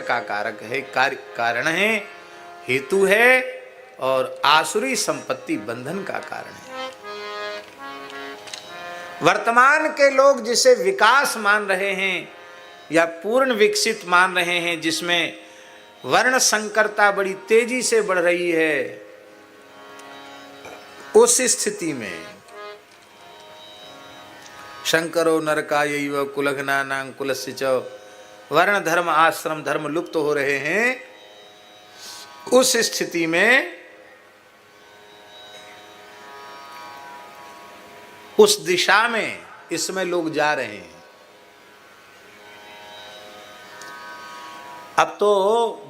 का कारक है, कारण है, हेतु है, और आसुरी संपत्ति बंधन का कारण है। वर्तमान के लोग जिसे विकास मान रहे हैं या पूर्ण विकसित मान रहे हैं, जिसमें वर्ण संकरता बड़ी तेजी से बढ़ रही है, उस स्थिति में शंकरो नरकायैव कुलघ्नानां कुलस्य च, वर्ण धर्म आश्रम धर्म लुप्त हो रहे हैं। उस स्थिति में उस दिशा में इसमें लोग जा रहे हैं। अब तो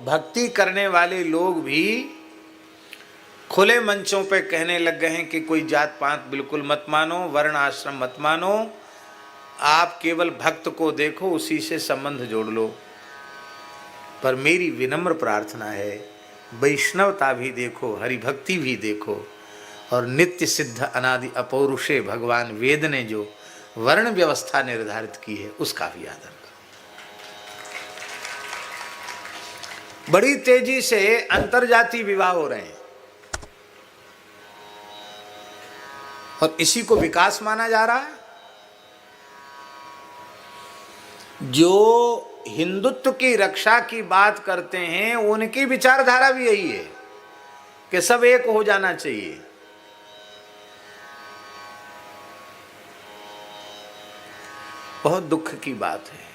भक्ति करने वाले लोग भी खुले मंचों पे कहने लग गए हैं कि कोई जात पात बिल्कुल मत मानो, वर्ण आश्रम मत मानो, आप केवल भक्त को देखो, उसी से संबंध जोड़ लो। पर मेरी विनम्र प्रार्थना है, वैष्णवता भी देखो, हरि भक्ति भी देखो, और नित्य सिद्ध अनादि अपौरुषे भगवान वेद ने जो वर्ण व्यवस्था निर्धारित की है उसका भी आदर करो। बड़ी तेजी से अंतरजातीय विवाह हो रहे हैं और इसी को विकास माना जा रहा है। जो हिंदुत्व की रक्षा की बात करते हैं उनकी विचारधारा भी यही है कि सब एक हो जाना चाहिए। बहुत दुख की बात है।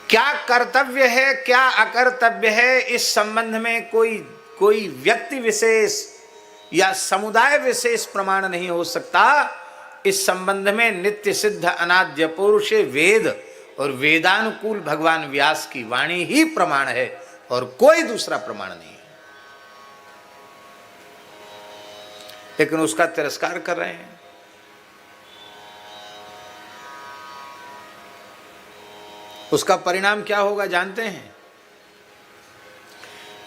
क्या कर्तव्य है, क्या अकर्तव्य है, इस संबंध में कोई व्यक्ति विशेष या समुदाय विशेष प्रमाण नहीं हो सकता। इस संबंध में नित्य सिद्ध अनाद्य पुरुषे वेद और वेदानुकूल भगवान व्यास की वाणी ही प्रमाण है और कोई दूसरा प्रमाण नहीं है। लेकिन उसका तिरस्कार कर रहे हैं। उसका परिणाम क्या होगा जानते हैं?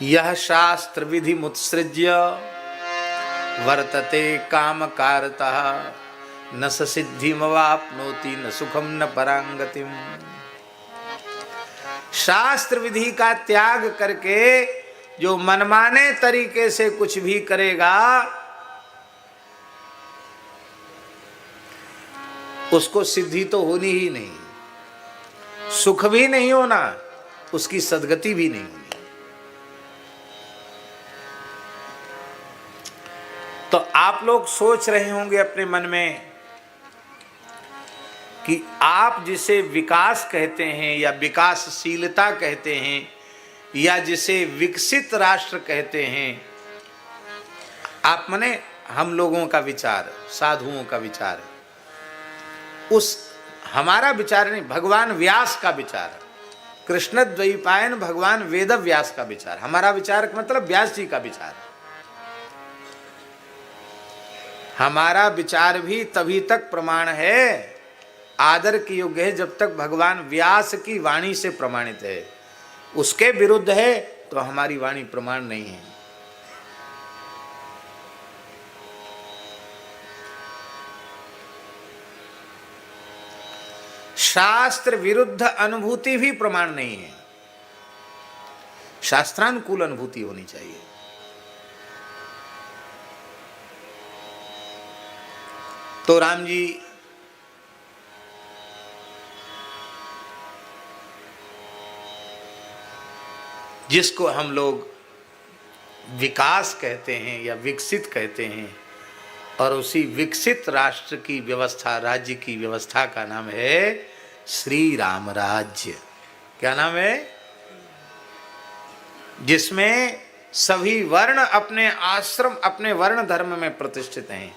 यह शास्त्र विधि मुत्सृज्य वर्तते काम कारतः न स सिद्धिमवाप्नोति न सुखम न परांगतिम। शास्त्र विधि का त्याग करके जो मनमाने तरीके से कुछ भी करेगा उसको सिद्धि तो होनी ही नहीं, सुख भी नहीं होना, उसकी सद्गति भी नहीं होनी। तो आप लोग सोच रहे होंगे अपने मन में कि आप जिसे विकास कहते हैं या विकासशीलता कहते हैं या जिसे विकसित राष्ट्र कहते हैं, आप मने हम लोगों का विचार, साधुओं का विचार, उस हमारा विचार नहीं, भगवान व्यास का विचार, कृष्ण द्वैपायन भगवान वेद व्यास का विचार। हमारा विचार मतलब व्यास जी का विचार। हमारा विचार भी तभी तक प्रमाण है, आदर की योग्य है, जब तक भगवान व्यास की वाणी से प्रमाणित है। उसके विरुद्ध है तो हमारी वाणी प्रमाण नहीं है। शास्त्र विरुद्ध अनुभूति भी प्रमाण नहीं है, शास्त्रानुकूल अनुभूति होनी चाहिए। तो राम जी जिसको हम लोग विकास कहते हैं या विकसित कहते हैं, और उसी विकसित राष्ट्र की व्यवस्था, राज्य की व्यवस्था का नाम है श्री राम राज्य। क्या नाम है? जिसमें सभी वर्ण अपने आश्रम, अपने वर्ण धर्म में प्रतिष्ठित हैं,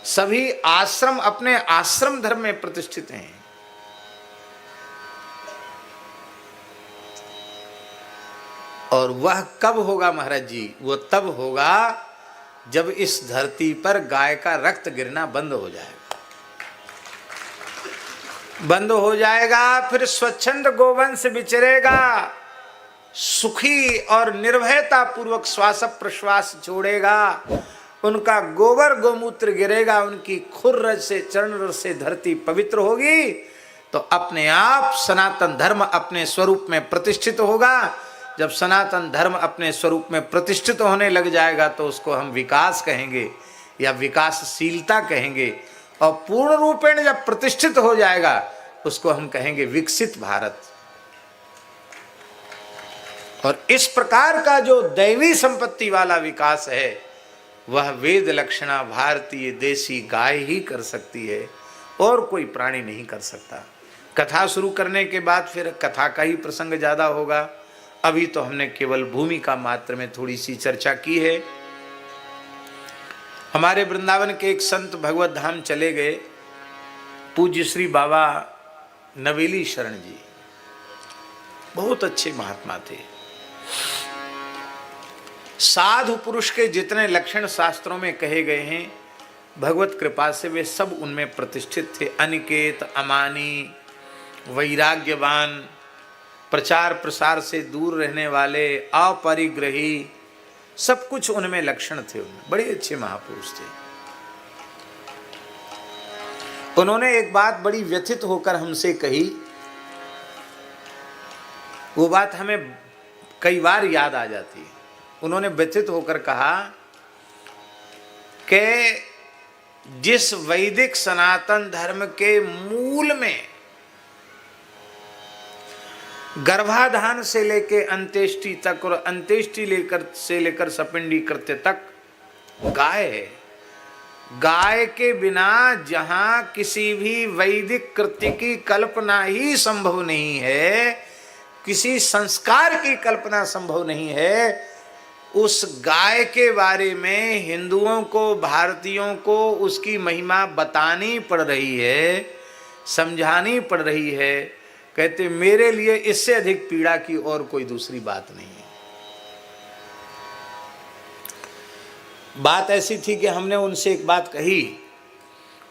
सभी आश्रम अपने आश्रम धर्म में प्रतिष्ठित हैं। और वह कब होगा महाराज जी? वो तब होगा जब इस धरती पर गाय का रक्त गिरना बंद हो जाएगा, बंद हो जाएगा। फिर स्वच्छंद गोवंश विचरेगा, सुखी और निर्भयता पूर्वक श्वास प्रश्वास छोड़ेगा, उनका गोबर गोमूत्र गिरेगा, उनकी खुर से चरण रज से धरती पवित्र होगी, तो अपने आप सनातन धर्म अपने स्वरूप में प्रतिष्ठित होगा। जब सनातन धर्म अपने स्वरूप में प्रतिष्ठित होने लग जाएगा तो उसको हम विकास कहेंगे या विकासशीलता कहेंगे, और पूर्ण रूपेण जब प्रतिष्ठित हो जाएगा उसको हम कहेंगे विकसित भारत। और इस प्रकार का जो दैवी संपत्ति वाला विकास है वह वेद लक्षणा भारतीय देसी गाय ही कर सकती है, और कोई प्राणी नहीं कर सकता। कथा शुरू करने के बाद फिर कथा का ही प्रसंग ज्यादा होगा। अभी तो हमने केवल भूमिका मात्र में थोड़ी सी चर्चा की है। हमारे वृंदावन के एक संत भगवत धाम चले गए, पूज्य श्री बाबा नवेली शरण जी, बहुत अच्छे महात्मा थे। साधु पुरुष के जितने लक्षण शास्त्रों में कहे गए हैं, भगवत कृपा से वे सब उनमें प्रतिष्ठित थे। अनिकेत, अमानी, वैराग्यवान, प्रचार प्रसार से दूर रहने वाले, अपरिग्रही, सब कुछ उनमें लक्षण थे। उनमें बड़े अच्छे महापुरुष थे। उन्होंने एक बात बड़ी व्यथित होकर हमसे कही, वो बात हमें कई बार याद आ जाती है। उन्होंने व्यथित होकर कहा कि जिस वैदिक सनातन धर्म के मूल में गर्भाधान से लेकर अंत्येष्टि तक और अंत्येष्टि से लेकर सपिंडी कृत्य तक गाय है, गाय के बिना जहां किसी भी वैदिक कृत्य की कल्पना ही संभव नहीं है, किसी संस्कार की कल्पना संभव नहीं है, उस गाय के बारे में हिंदुओं को, भारतीयों को उसकी महिमा बतानी पड़ रही है, समझानी पड़ रही है। कहते मेरे लिए इससे अधिक पीड़ा की और कोई दूसरी बात नहीं है। बात ऐसी थी कि हमने उनसे एक बात कही।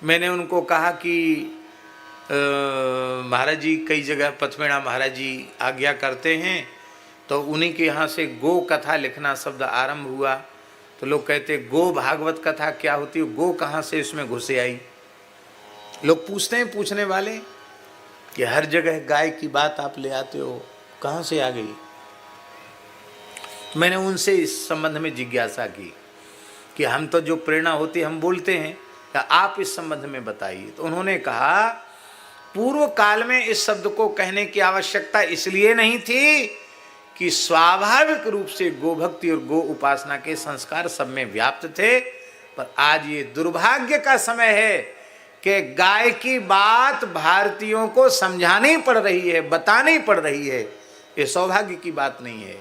मैंने उनको कहा कि महाराज जी कई जगह पथमेड़ा महाराज जी आज्ञा करते हैं, तो उन्हीं के यहाँ से गो कथा लिखना शब्द आरंभ हुआ। तो लोग कहते गो भागवत कथा क्या होती है, गो कहाँ से इसमें घुसे आई। लोग पूछते हैं पूछने वाले कि हर जगह गाय की बात आप ले आते हो, कहाँ से आ गई। मैंने उनसे इस संबंध में जिज्ञासा की कि हम तो जो प्रेरणा होती है हम बोलते हैं, या आप इस संबंध में बताइए। तो उन्होंने कहा पूर्व काल में इस शब्द को कहने की आवश्यकता इसलिए नहीं थी कि स्वाभाविक रूप से गोभक्ति और गो उपासना के संस्कार सब में व्याप्त थे, पर आज ये दुर्भाग्य का समय है कि गाय की बात भारतीयों को समझानी पड़ रही है, बतानी पड़ रही है। ये सौभाग्य की बात नहीं है,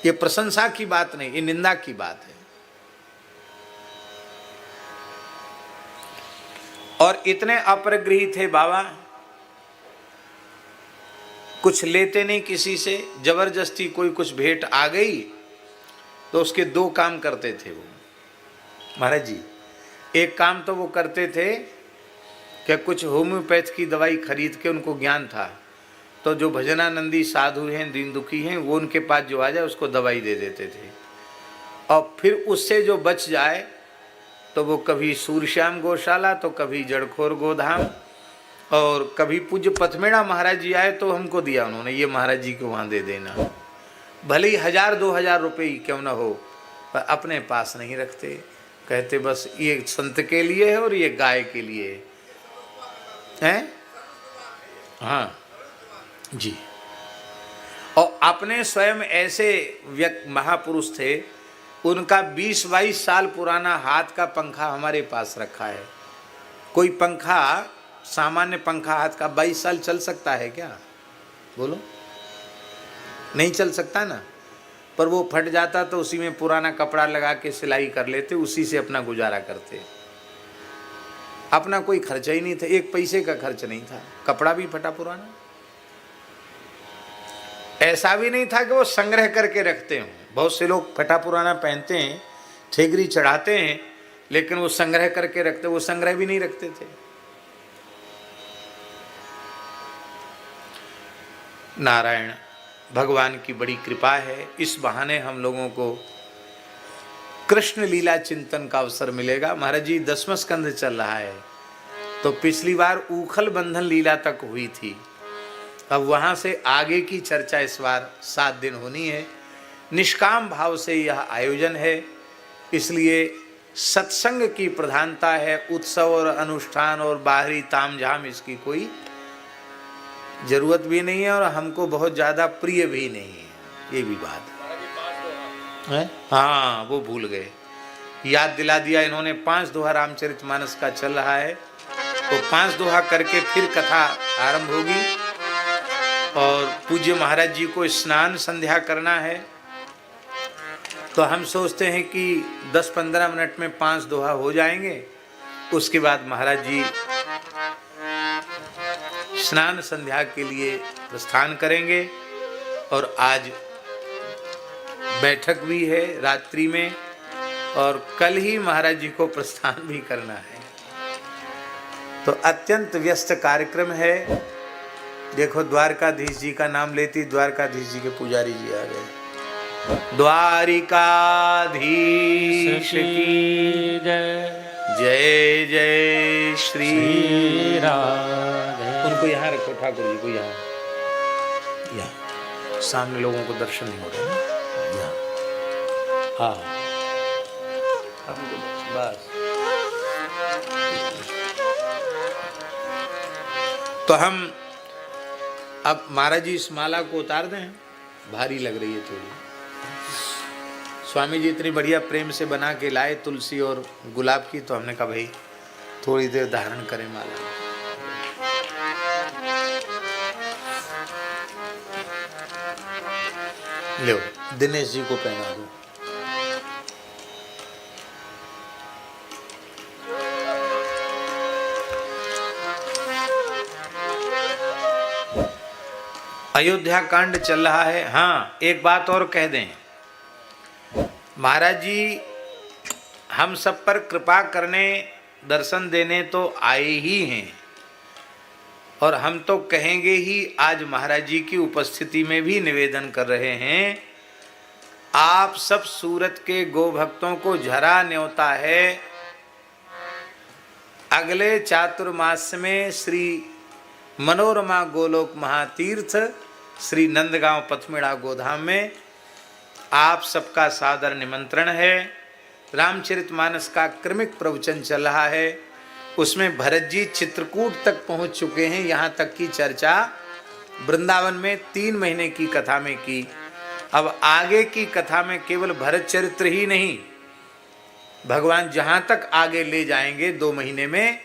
ये प्रशंसा की बात नहीं, ये निंदा की बात है। और इतने अपरिग्रही थे बाबा, कुछ लेते नहीं किसी से, जबरदस्ती कोई कुछ भेंट आ गई तो उसके दो काम करते थे वो महाराज जी। एक काम तो वो करते थे कि कुछ होम्योपैथ की दवाई खरीद के, उनको ज्ञान था, तो जो भजनानंदी साधु हैं, दीन दुखी हैं, वो उनके पास जो आ जाए उसको दवाई दे देते थे। और फिर उससे जो बच जाए तो वो कभी सूरश्याम गौशाला, तो कभी जड़खोर गोधाम, और कभी पूज्य पथमेड़ा महाराज जी आए तो हमको दिया उन्होंने, ये महाराज जी को वहाँ दे देना। भले ही 1000-2000 रुपये क्यों ना हो, पर अपने पास नहीं रखते। कहते बस ये संत के लिए है और ये गाय के लिए है। हाँ जी। और अपने स्वयं ऐसे महापुरुष थे, उनका 20-22 साल पुराना हाथ का पंखा हमारे पास रखा है। कोई पंखा, सामान्य पंखा हाथ का 22 साल चल सकता है क्या? बोलो, नहीं चल सकता ना। पर वो फट जाता तो उसी में पुराना कपड़ा लगा के सिलाई कर लेते, उसी से अपना गुजारा करते। अपना कोई खर्चा ही नहीं था, 1 पैसे का खर्च नहीं था। कपड़ा भी फटा पुराना, ऐसा भी नहीं था कि वो संग्रह करके रखते हों। बहुत से लोग फटा पुराना पहनते हैं, ठेगरी चढ़ाते हैं, लेकिन वो संग्रह करके रखते, वो संग्रह भी नहीं रखते थे। नारायण भगवान की बड़ी कृपा है, इस बहाने हम लोगों को कृष्ण लीला चिंतन का अवसर मिलेगा। महाराज जी 10वां स्कंध चल रहा है, तो पिछली बार ऊखल बंधन लीला तक हुई थी। अब वहां से आगे की चर्चा इस बार 7 दिन होनी है। निष्काम भाव से यह आयोजन है, इसलिए सत्संग की प्रधानता है। उत्सव और अनुष्ठान और बाहरी तामझाम इसकी कोई जरूरत भी नहीं है और हमको बहुत ज्यादा प्रिय भी नहीं है, ये भी बात है। हाँ, वो भूल गए, याद दिला दिया इन्होंने। 5 दोहा रामचरितमानस का चल रहा है, तो 5 दोहा करके फिर कथा आरंभ होगी। और पूज्य महाराज जी को स्नान संध्या करना है, तो हम सोचते हैं कि 10-15 मिनट में 5 दोहा हो जाएंगे। उसके बाद महाराज जी स्नान संध्या के लिए प्रस्थान करेंगे। और आज बैठक भी है रात्रि में, और कल ही महाराज जी को प्रस्थान भी करना है, तो अत्यंत व्यस्त कार्यक्रम है। देखो, द्वारकाधीश जी का नाम लेती द्वारकाधीश जी के पुजारी जी आ गए। द्वारिकाधीश की जय जय श्री राधे। उनको यहाँ रखो, ठाकुर जी को यहाँ, सामने लोगों को दर्शन नहीं हो रहे हैं यहाँ। हाँ, बस। तो हम अब महाराज जी इस माला को उतार दें, भारी लग रही है थोड़ी। स्वामी जी इतनी बढ़िया प्रेम से बना के लाए तुलसी और गुलाब की, तो हमने कहा भाई थोड़ी देर धारण करें माला। लो, दिनेश जी को पहना दो। अयोध्या कांड चल रहा है। हाँ, एक बात और कह दें, महाराज जी हम सब पर कृपा करने, दर्शन देने तो आए ही हैं, और हम तो कहेंगे ही। आज महाराज जी की उपस्थिति में भी निवेदन कर रहे हैं, आप सब सूरत के गो भक्तों को झरा न्योता है। अगले चातुर्मास में श्री मनोरमा गोलोक महातीर्थ श्री नंदगांव पथमेड़ा गोधाम में आप सबका सादर निमंत्रण है। रामचरितमानस का क्रमिक प्रवचन चल रहा है, उसमें भरत जी चित्रकूट तक पहुंच चुके हैं। यहाँ तक की चर्चा वृंदावन में 3 महीने की कथा में की। अब आगे की कथा में केवल भरत चरित्र ही नहीं, भगवान जहाँ तक आगे ले जाएंगे 2 महीने में,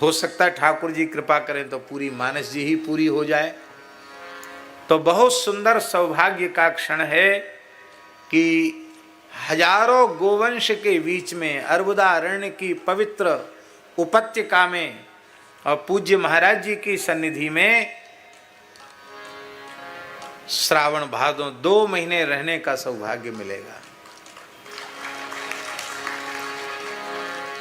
हो सकता है ठाकुर जी कृपा करें तो पूरी मानस जी ही पूरी हो जाए। तो बहुत सुंदर सौभाग्य का क्षण है कि हजारों गोवंश के बीच में अर्बुदारण्य की पवित्र उपत्यका में और पूज्य महाराज जी की सन्निधि में श्रावण भादों 2 महीने रहने का सौभाग्य मिलेगा।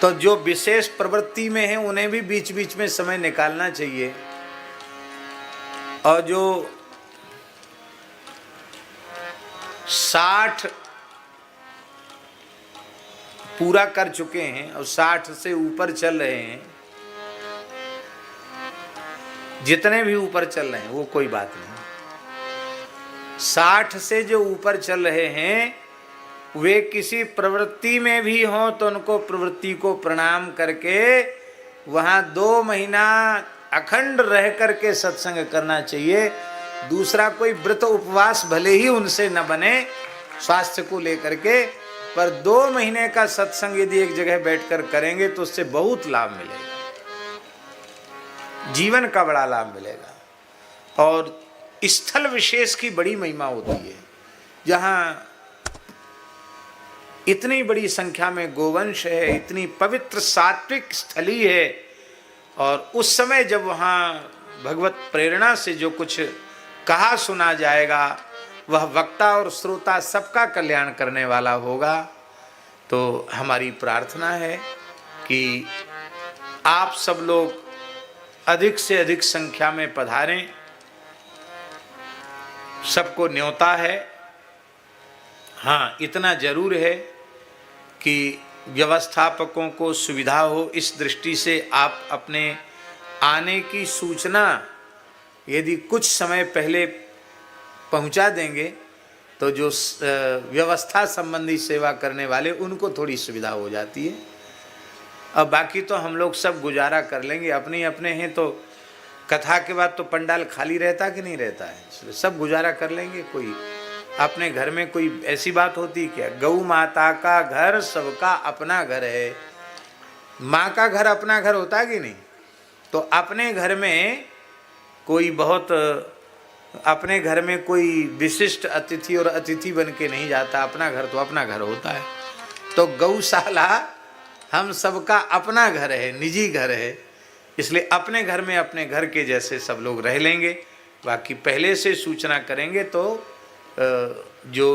तो जो विशेष प्रवृत्ति में है उन्हें भी बीच बीच में समय निकालना चाहिए, और जो 60 पूरा कर चुके हैं और 60 से ऊपर चल रहे हैं, जितने भी ऊपर चल रहे हैं वो कोई बात नहीं, 60 से जो ऊपर चल रहे हैं वे किसी प्रवृत्ति में भी हों तो उनको प्रवृत्ति को प्रणाम करके वहाँ 2 महीना अखंड रह करके सत्संग करना चाहिए। दूसरा कोई व्रत उपवास भले ही उनसे न बने स्वास्थ्य को लेकर के, पर 2 महीने का सत्संग यदि एक जगह बैठकर करेंगे तो उससे बहुत लाभ मिलेगा, जीवन का बड़ा लाभ मिलेगा। और स्थल विशेष की बड़ी महिमा होती है, जहाँ इतनी बड़ी संख्या में गोवंश है, इतनी पवित्र सात्विक स्थली है, और उस समय जब वहाँ भगवत प्रेरणा से जो कुछ कहा सुना जाएगा वह वक्ता और श्रोता सबका कल्याण करने वाला होगा। तो हमारी प्रार्थना है कि आप सब लोग अधिक से अधिक संख्या में पधारें। सबको न्योता है, हाँ, इतना जरूर है कि व्यवस्थापकों को सुविधा हो, इस दृष्टि से आप अपने आने की सूचना यदि कुछ समय पहले पहुंचा देंगे तो जो व्यवस्था संबंधी सेवा करने वाले उनको थोड़ी सुविधा हो जाती है। अब बाकी तो हम लोग सब गुजारा कर लेंगे, अपने अपने हैं तो कथा के बाद तो पंडाल खाली रहता कि नहीं रहता है, इसलिए सब गुजारा कर लेंगे। कोई अपने घर में कोई ऐसी बात होती क्या? गौ माता का घर सबका अपना घर है। माँ का घर अपना घर होता कि नहीं? तो अपने घर में कोई बहुत, अपने घर में कोई विशिष्ट अतिथि और अतिथि बन के नहीं जाता, अपना घर तो अपना घर होता है। तो गौशाला हम सबका अपना घर है, निजी घर है, इसलिए अपने घर में अपने घर के जैसे सब लोग रह लेंगे। बाकी पहले से सूचना करेंगे तो जो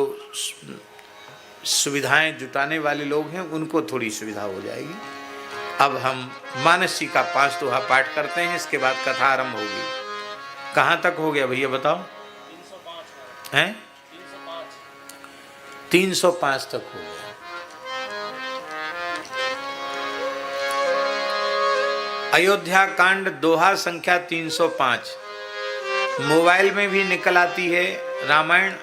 सुविधाएं जुटाने वाले लोग हैं उनको थोड़ी सुविधा हो जाएगी। अब हम मानसी का 5 दोहा पाठ करते हैं, इसके बाद कथा आरंभ होगी। कहाँ तक हो गया भैया बताओ? 305 हैं? 305 तक हो गया। अयोध्या कांड दोहा संख्या 305 मोबाइल में भी निकल आती है रामायण,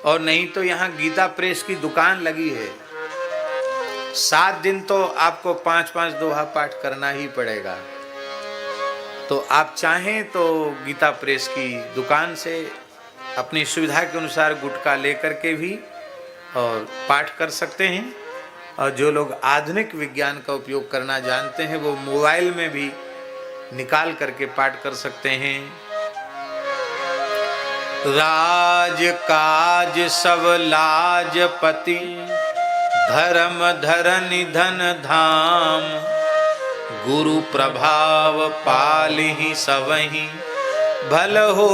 और नहीं तो यहाँ गीता प्रेस की दुकान लगी है। 7 दिन तो आपको 5-5 दोहा पाठ करना ही पड़ेगा। तो आप चाहें तो गीता प्रेस की दुकान से अपनी सुविधा के अनुसार गुटका लेकर के भी और पाठ कर सकते हैं। और जो लोग आधुनिक विज्ञान का उपयोग करना जानते हैं वो मोबाइल में भी निकाल करके पाठ कर सकते हैं। राज काज सब लाजपति, धर्म धरनि धन धाम, गुरु प्रभाव पालिहि सबहि, भल हो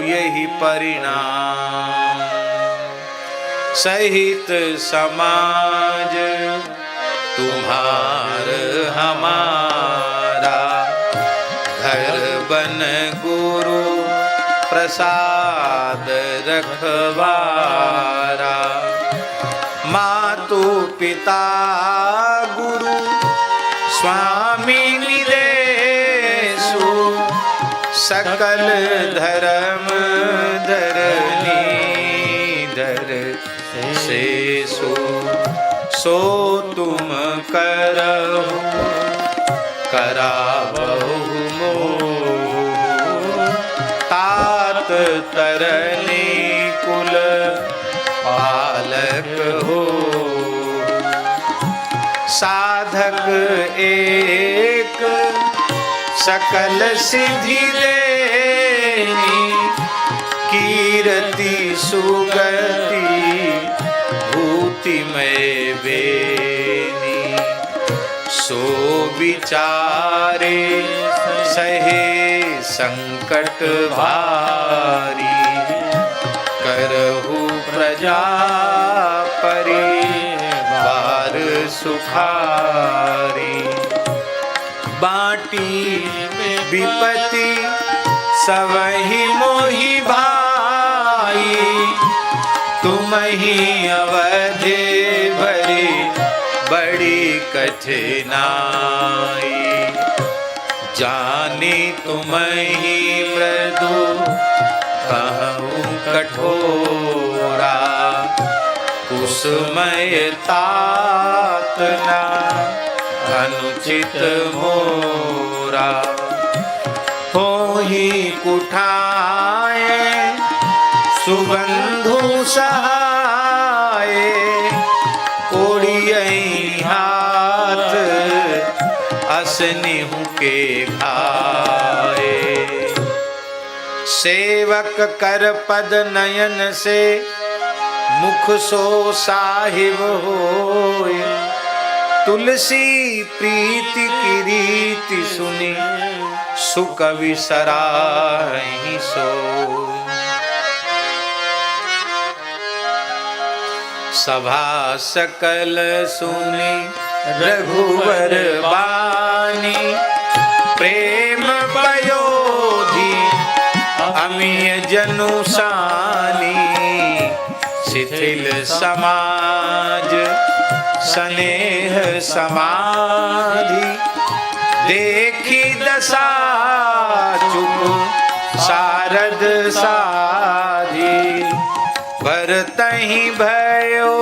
यही परिणाम। सहित समाज तुम्हार हमारा, घर बन गुरु प्रसाद रखवारा। मातु पिता गुरु स्वामी निदेशु, सकल धर्म धरनी धर शेषु। सो तुम करहु करावहु मोह, तात तरनी कुल पालक हो। साधक एक सकल सिद्धि देनी, कीर्ति सुगति भूति में बेनी। सो विचारे सहे संकट भारी, करहु प्रजा परिवार सुखारी। बाटी विपत्ति सबहि मोहि भाई, तुम ही अवधि भरी बड़ी कठिनाई। जानी तुम ही मृदु कहूँ कठोरा, कुसुमय तात ना अनुचित मोरा। हो ही कुठाए सुबंधु सहाय, ओढ़ियई हाथ असनिहु के घाए। सेवक कर पद नयन से, मुख सो साहिब होय। तुलसी प्रीति की रीति सुनी, सुख विसराहि सो। सभा सकल सुनी रघुवर बानी, प्रेम पयोधि अमीय जनु सानी। शिथिल समाज स्नेह समाधि देखी दशा चुप शारद साधी भरतहि भयो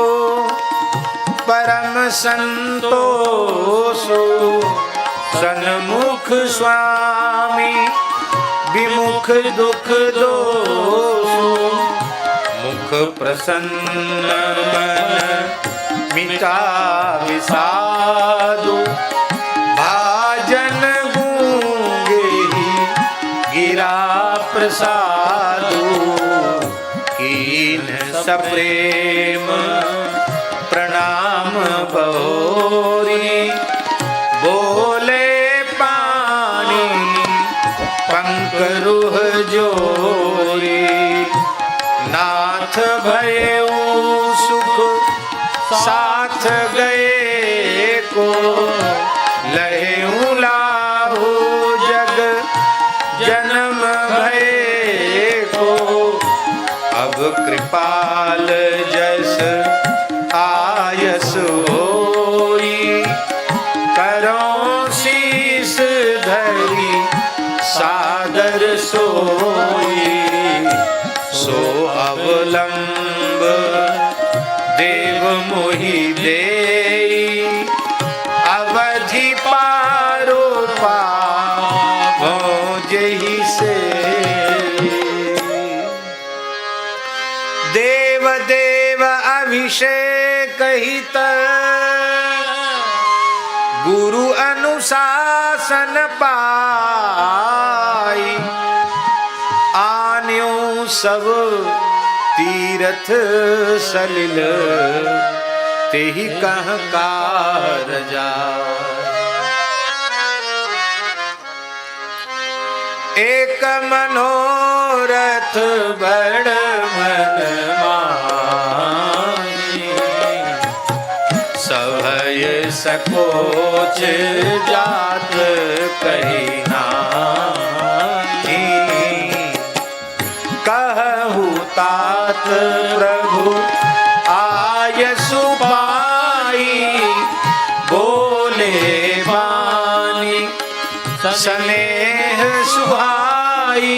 परम संतोषो सन्मुख स्वामी विमुख दुख दोषो मुख प्रसन्न मन मिटा विषादु भाजन गूंगे ही गिरा प्रसादु कीन सप्रेम प्रणाम बहोरी बोले पानी पंकरुह जोरी नाथ भयउ सुख साथ गए को लहेऊ लाहू जग जन्म भये को अब कृपाल जस आयस होई करो शीस धरी सादर सोई सो अवलंब देव मोहि देई अवधि पारो पावो जेहि से देव देव अभिषेक हित गुरु अनुशासन पाई आन्यो सब तीरथ सलिल तेहि कह कारजा एक मनोरथ बड़ मन मानी सभय सकोच जात कही नाहि कहु तात प्रभु आयसु पाई बोले वाणी स्नेह सुहाई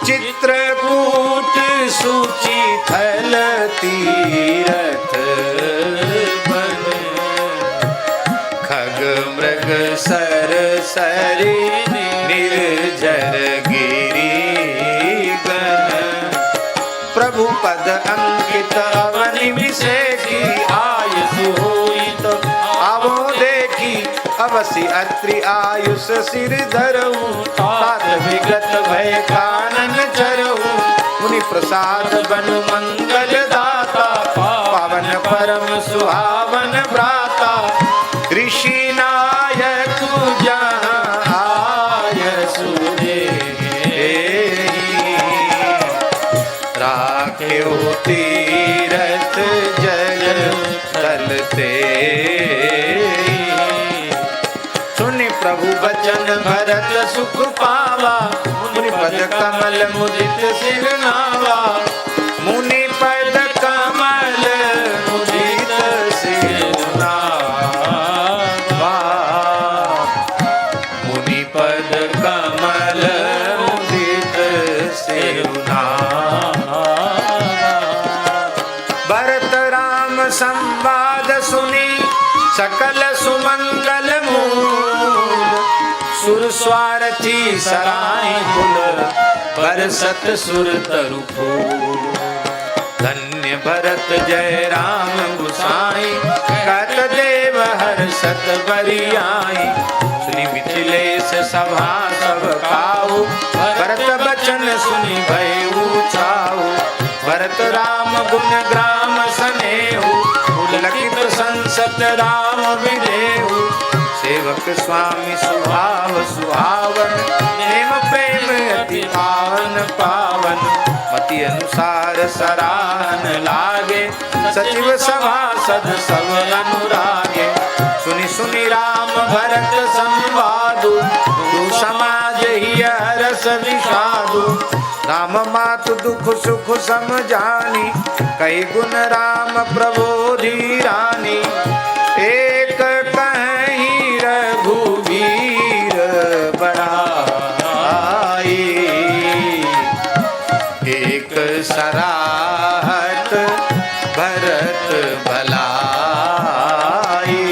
चित्रकूट सूची थल तीरथ बन खग मृग सर सरी निर्जर गिरी गण प्रभु पद अंकित अवनि विषेकी आयसु होई तो आवो देखी अवसि अत्रि आयुष सिर धरऊ तात विगत भय कानन चरऊ मुनि प्रसाद बनु मंगल दाता पावन परम सुहावन भ्राता ऋषि नायक जहाँ आयसु राख्यो तीरथ जल तलते सुनि प्रभु बचन भरत सुख पावा मुनि पद कमल मुदित सिर नावा मुनि पद कमल मुदित सिर नावा मुनि पद कमल मुदित सिर नावा भरत राम संवाद सुनी सकल सुमंगल मूल सुर स्वारथी सराय कुल बरसत सुर तरु फूल धन्य भरत जय राम गुसाई कहत देव हर्षत बरियाई सुनि मिथिलेश सभा सब काऊ भरत बचन सुनि भयउ छाऊ भरत राम गुण ग्राम सनेहु पुलकित संसत राम विदेहु सेवक स्वामी सुभाव सुहावन प्रेम प्रेम अति पावन पावन मति अनुसार सराहन लागे सचिव सभासद सब अनुरागे सुनि सुनि राम भरत संवादु तू समाज ही हरस विषादु राम मातु दुख सुख समझानी, कई गुण राम प्रबोधि रानी। एक कहीं रघुवीर बड़ाई, एक सराहत भरत भलाई,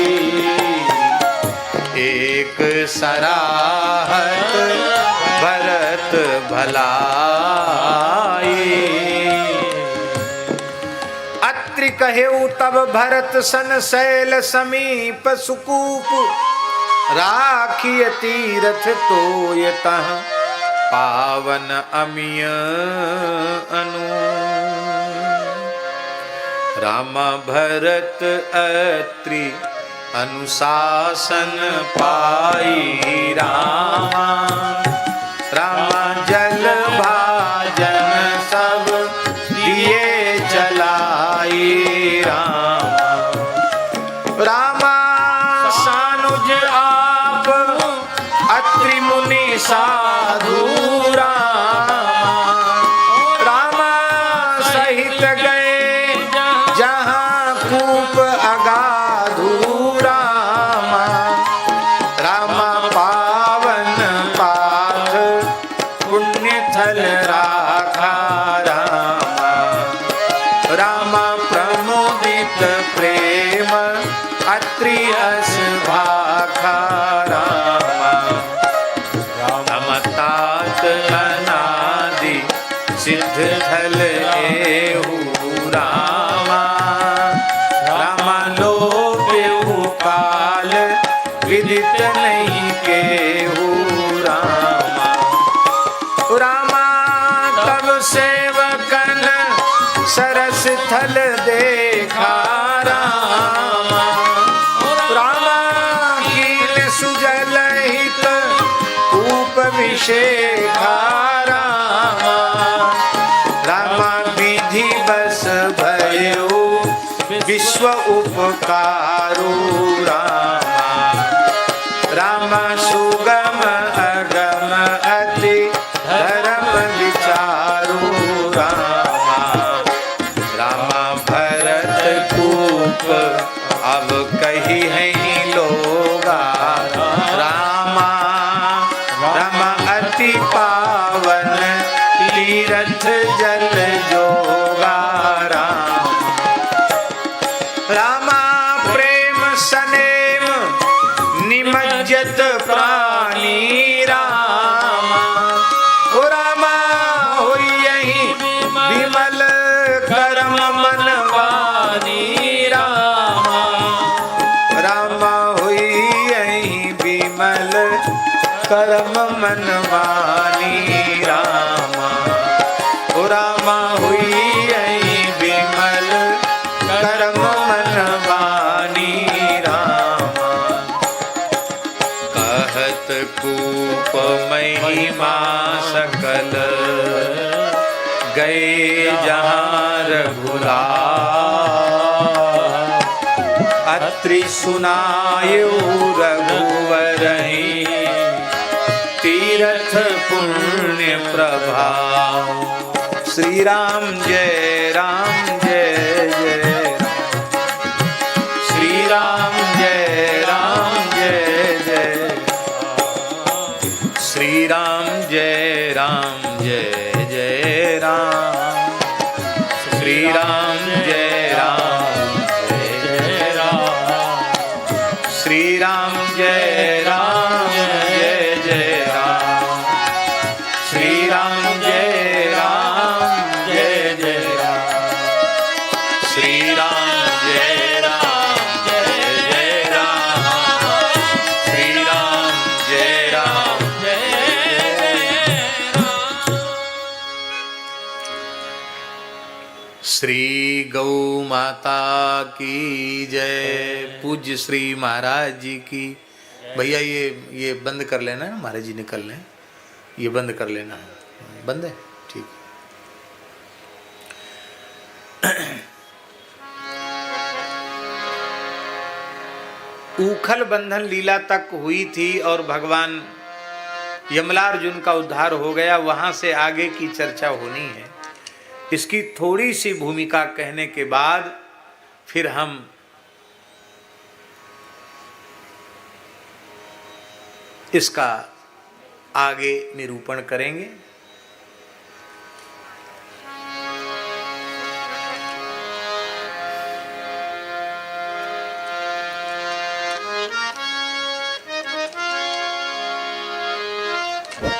एक सराहत भरत भलाई। अत्रि कहेउ तब भरत सन शैल समीप सुकूप, राखिय तीरथ तोय तह पावन अमिय अनु। राम भरत अत्रि अनुशासन पाई रामा, रामा जल भाजन सब दिए चलाई रामा। रामा सानुज आप अत्रि मुनि साधु रामा, रामा सहित गए जहाँ कूप अगाधु रामा। रामा पावन पाथ पुण्य थल राखा रामा, रामा प्रमोदित प्रेम अत्रि अस भाखा रामा। राम तात अनादि सिद्ध थल एहु रामा, रामा लोभ्यहु काल विदित नहीं केहु रामा। रामा तब सेवकन सरस थल देखा रामा, रामा कील सुजल हित कूप विषेखा रामा। रामा विधि बस भयो विश्व उपकारु रामा, रामा सुगम अगम अति धर्म विचारु रामा। रामा भरत कूप अब कही है लोगा रामा, रामा अति पावन तीरथ जल जोगा रामा। रामा प्रेम सनेम निमज्जत प्राणी रामा, ओ रामा होई यही विमल करम मनवानी रामा। रामा होई यही विमल करम मनवानी रामा, ओ रामा हुई यही विमल करम मनवानी रामा। कहत कूप महिमा सकल गए जहाँ रघुराय, अत्रि सुनायो रघुवरहि तीरथ पुण्य प्रभाव। श्री राम जय राम जय जय राम, श्री राम जय राम जय जय, श्री राम जय राम जय जय राम, श्री राम जय राम जय जय राम, श्री राम जय राम जय जय राम, श्री राम जय राम जय जय राम, श्री राम जय राम जय जय राम, श्री राम जय राम जय राम। श्री गौ माता की जय। पूज्य श्री महाराज जी की। भैया ये बंद कर लेना है, महाराज जी निकल लें, ये बंद कर लेना। बंद है, ठीक। उखल बंधन लीला तक हुई थी और भगवान यमलार्जुन का उद्धार हो गया, वहां से आगे की चर्चा होनी है। इसकी थोड़ी सी भूमिका कहने के बाद फिर हम इसका आगे निरूपण करेंगे।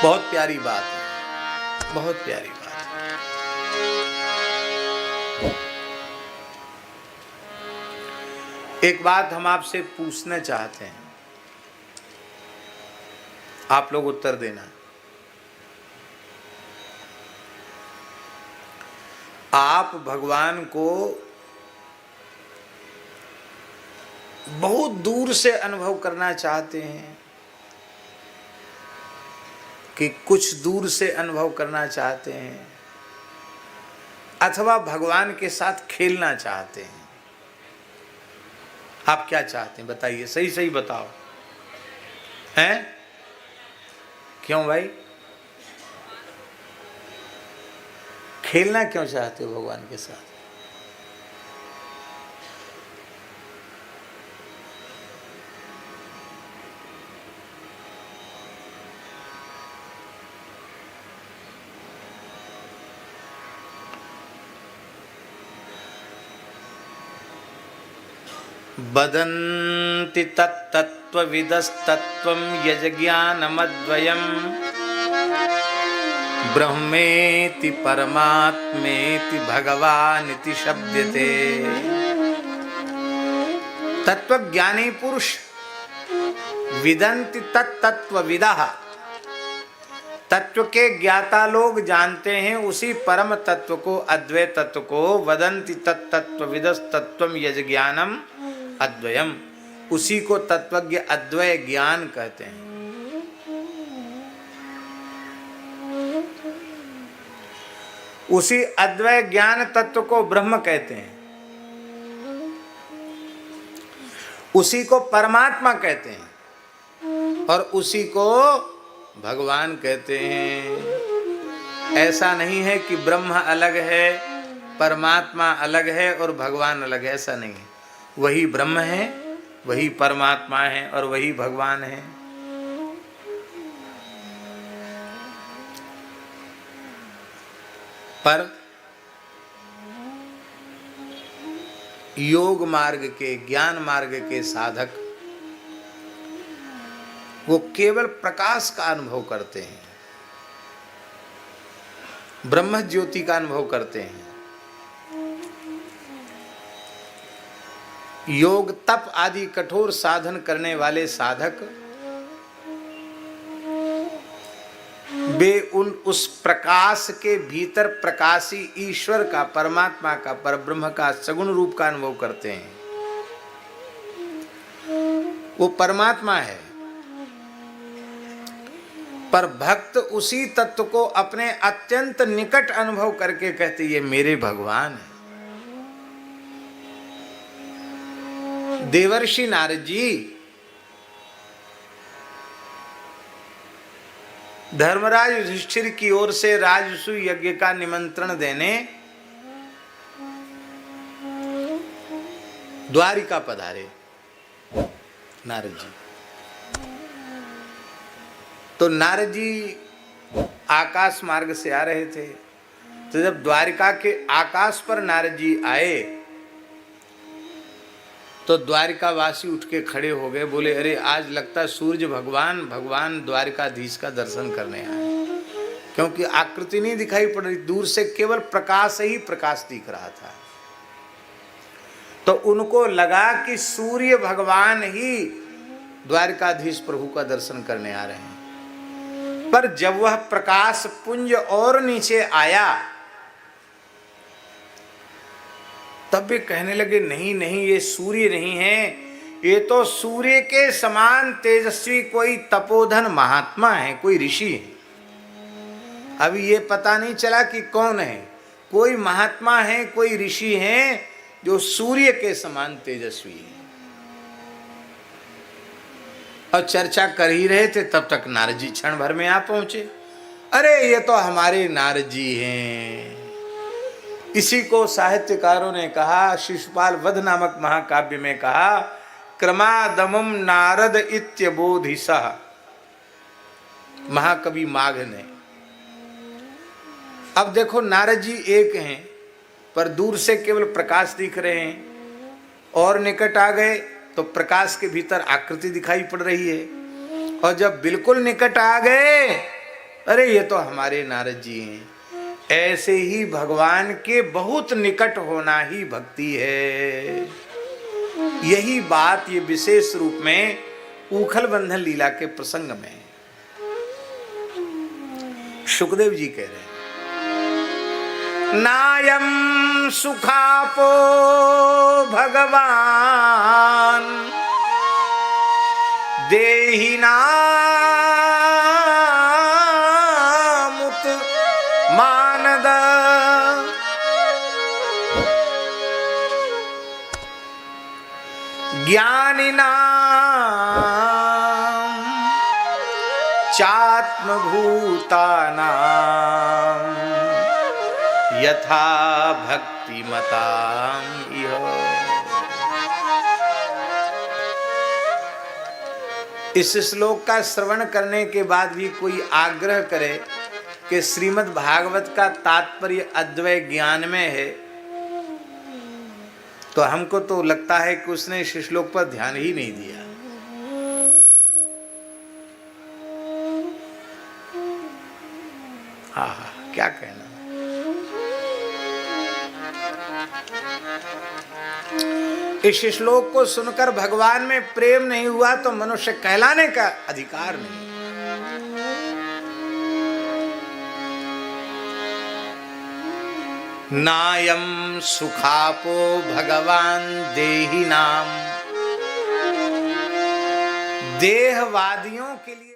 बहुत प्यारी बात है, बहुत प्यारी बात है। एक बात हम आपसे पूछना चाहते हैं, आप लोग उत्तर देना। आप भगवान को बहुत दूर से अनुभव करना चाहते हैं कि कुछ दूर से अनुभव करना चाहते हैं, अथवा भगवान के साथ खेलना चाहते हैं? आप क्या चाहते हैं बताइए, सही सही बताओ। हैं? क्यों भाई, खेलना क्यों चाहते हो भगवान के साथ? वदन्ति तत्तत्त्वविदस्तत्त्वं यज्ज्ञानमद्वयम् ब्रह्मेति परमात्मेति भगवानिति शब्दते। तत्वज्ञानी पुरुष विदन्ति तत्तत्त्वविदः, तत्व के ज्ञाता लोग जानते हैं उसी परम तत्व को, अद्वैत तत्व को। वदन्ति तत्तत्त्वविदस्तत्त्वं यज्ज्ञानम अद्वयम, उसी को तत्वज्ञ अद्वय ज्ञान कहते हैं। उसी अद्वय ज्ञान तत्व को ब्रह्म कहते हैं, उसी को परमात्मा कहते हैं और उसी को भगवान कहते हैं। ऐसा नहीं है कि ब्रह्म अलग है, परमात्मा अलग है और भगवान अलग है, ऐसा नहीं है। वही ब्रह्म है, वही परमात्मा है और वही भगवान है। पर योग मार्ग के, ज्ञान मार्ग के साधक वो केवल प्रकाश का अनुभव करते हैं, ब्रह्म ज्योति का अनुभव करते हैं। योग तप आदि कठोर साधन करने वाले साधक वे उस प्रकाश के भीतर प्रकाशी ईश्वर का, परमात्मा का, परब्रह्म का सगुण रूप का अनुभव करते हैं। वो परमात्मा है, पर भक्त उसी तत्व को अपने अत्यंत निकट अनुभव करके कहते ये मेरे भगवान है। देवर्षि नारद जी धर्मराज युधिष्ठिर की ओर से राजसूय यज्ञ का निमंत्रण देने द्वारिका पधारे नारद जी। तो नारद जी आकाश मार्ग से आ रहे थे, तो जब द्वारिका के आकाश पर नारद जी आए तो द्वारिकावासी उठ के खड़े हो गए, बोले अरे आज लगता है सूर्य भगवान द्वारिकाधीश का दर्शन करने आए, क्योंकि आकृति नहीं दिखाई पड़ रही, दूर से केवल प्रकाश ही प्रकाश दिख रहा था। तो उनको लगा कि सूर्य भगवान ही द्वारिकाधीश प्रभु का दर्शन करने आ रहे हैं। पर जब वह प्रकाश पुंज और नीचे आया तब भी कहने लगे नहीं नहीं, ये सूर्य नहीं है, ये तो सूर्य के समान तेजस्वी कोई तपोधन महात्मा है, कोई ऋषि है। अभी ये पता नहीं चला कि कौन है, कोई महात्मा है, कोई ऋषि है जो सूर्य के समान तेजस्वी है। और चर्चा कर ही रहे थे, तब तक नारद जी क्षण भर में आ पहुंचे। अरे ये तो हमारे नारद जी हैं। इसी को साहित्यकारों ने कहा, शिशुपाल वध नामक महाकाव्य में कहा, क्रमादमम नारद इत्यबोधिसः, महाकवि माघ ने। अब देखो नारद जी एक हैं, पर दूर से केवल प्रकाश दिख रहे हैं, और निकट आ गए तो प्रकाश के भीतर आकृति दिखाई पड़ रही है, और जब बिल्कुल निकट आ गए, अरे ये तो हमारे नारद जी हैं। ऐसे ही भगवान के बहुत निकट होना ही भक्ति है। यही बात ये विशेष रूप में ऊखल बंधन लीला के प्रसंग में सुखदेव जी कह रहे हैं, नायम सुखापो भगवान देहि नामुत मानद, ज्ञानिनाम चात्मभूतानां यथा भक्तिमतां इह। इस श्लोक का श्रवण करने के बाद भी कोई आग्रह करे कि श्रीमद् भागवत का तात्पर्य अद्वय ज्ञान में है, तो हमको तो लगता है कि उसने इस श्लोक पर ध्यान ही नहीं दिया। हाँ, क्या कहना। इस श्लोक को सुनकर भगवान में प्रेम नहीं हुआ तो मनुष्य कहलाने का अधिकार नहीं। नायम सुखापो भगवान देहि नाम, देहवादियों के लिए